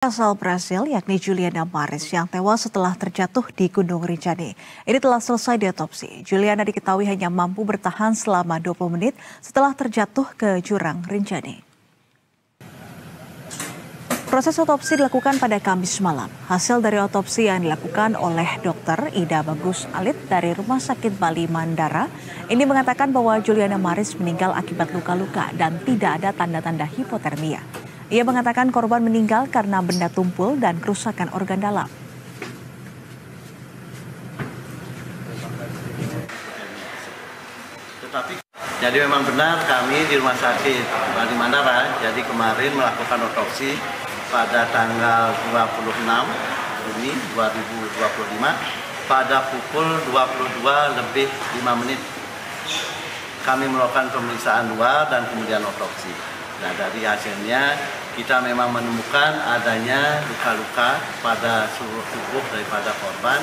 Asal Brasil yakni Juliana Maris yang tewas setelah terjatuh di Gunung Rinjani. Ini telah selesai diotopsi. Juliana diketahui hanya mampu bertahan selama 20 menit setelah terjatuh ke jurang Rinjani. Proses otopsi dilakukan pada Kamis malam. Hasil dari otopsi yang dilakukan oleh Dr. Ida Bagus Alit dari Rumah Sakit Bali Mandara ini mengatakan bahwa Juliana Maris meninggal akibat luka-luka dan tidak ada tanda-tanda hipotermia. Ia mengatakan korban meninggal karena benda tumpul dan kerusakan organ dalam. Jadi memang benar kami di Rumah Sakit Bali Mandara, jadi kemarin melakukan otopsi pada tanggal 26 Juni 2025 pada pukul 22:05. Kami melakukan pemeriksaan luar dan kemudian otopsi. Nah, dari hasilnya kita memang menemukan adanya luka-luka pada seluruh tubuh daripada korban.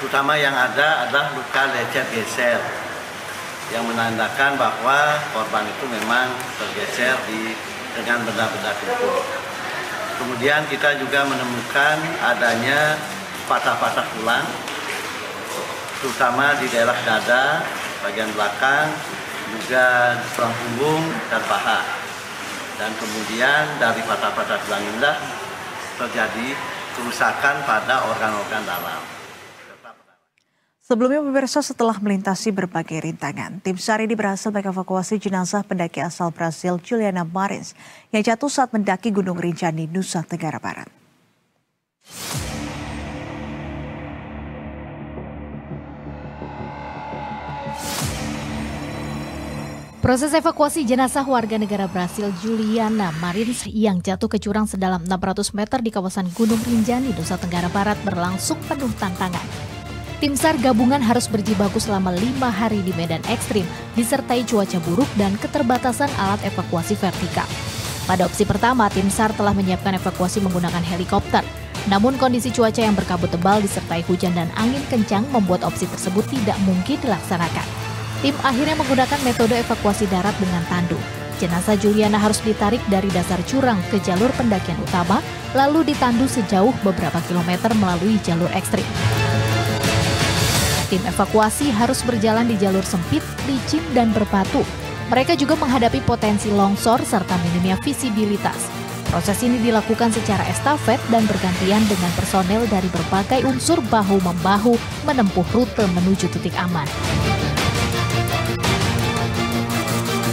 Terutama yang ada adalah luka lecet geser yang menandakan bahwa korban itu memang tergeser dengan benda-benda tumpul. Kemudian kita juga menemukan adanya patah-patah tulang, terutama di daerah dada, bagian belakang, juga tulang punggung dan paha. Dan kemudian dari patah-patah tulang inilah terjadi kerusakan pada organ-organ dalam. Sebelumnya pemirsa, setelah melintasi berbagai rintangan, tim SAR ini berhasil mengevakuasi jenazah pendaki asal Brasil Juliana Maris yang jatuh saat mendaki Gunung Rinjani, Nusa Tenggara Barat. Proses evakuasi jenazah warga negara Brasil Juliana Maris yang jatuh ke jurang sedalam 600 meter di kawasan Gunung Rinjani, Nusa Tenggara Barat berlangsung penuh tantangan. Tim SAR gabungan harus berjibaku selama 5 hari di medan ekstrim, disertai cuaca buruk dan keterbatasan alat evakuasi vertikal. Pada opsi pertama, tim SAR telah menyiapkan evakuasi menggunakan helikopter. Namun kondisi cuaca yang berkabut tebal disertai hujan dan angin kencang membuat opsi tersebut tidak mungkin dilaksanakan. Tim akhirnya menggunakan metode evakuasi darat dengan tandu. Jenazah Juliana harus ditarik dari dasar jurang ke jalur pendakian utama, lalu ditandu sejauh beberapa kilometer melalui jalur ekstrim. Tim evakuasi harus berjalan di jalur sempit, licin, dan berbatu. Mereka juga menghadapi potensi longsor serta minimnya visibilitas. Proses ini dilakukan secara estafet dan bergantian dengan personel dari berbagai unsur bahu-membahu menempuh rute menuju titik aman.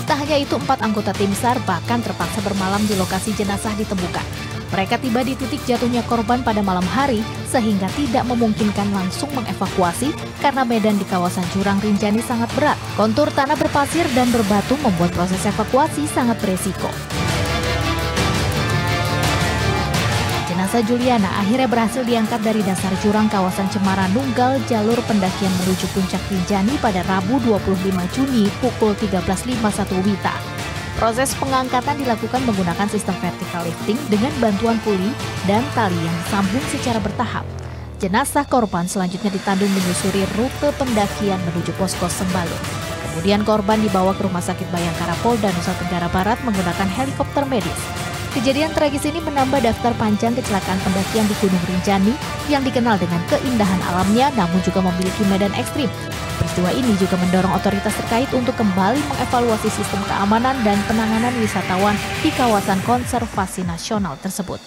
Tak hanya itu, 4 anggota tim SAR bahkan terpaksa bermalam di lokasi jenazah ditemukan. Mereka tiba di titik jatuhnya korban pada malam hari sehingga tidak memungkinkan langsung mengevakuasi karena medan di kawasan jurang Rinjani sangat berat. Kontur tanah berpasir dan berbatu membuat proses evakuasi sangat beresiko. Jenazah Juliana akhirnya berhasil diangkat dari dasar jurang kawasan Cemara Nunggal jalur pendakian menuju puncak Rinjani pada Rabu 25 Juni pukul 13.51 WITA. Proses pengangkatan dilakukan menggunakan sistem vertical lifting dengan bantuan puli dan tali yang disambung secara bertahap. Jenazah korban selanjutnya ditandu menyusuri rute pendakian menuju posko Sembalun. Kemudian korban dibawa ke Rumah Sakit Bayangkara Polda Nusa Tenggara Barat menggunakan helikopter medis. Kejadian tragis ini menambah daftar panjang kecelakaan pendakian di Gunung Rinjani yang dikenal dengan keindahan alamnya namun juga memiliki medan ekstrim. Peristiwa ini juga mendorong otoritas terkait untuk kembali mengevaluasi sistem keamanan dan penanganan wisatawan di kawasan konservasi nasional tersebut.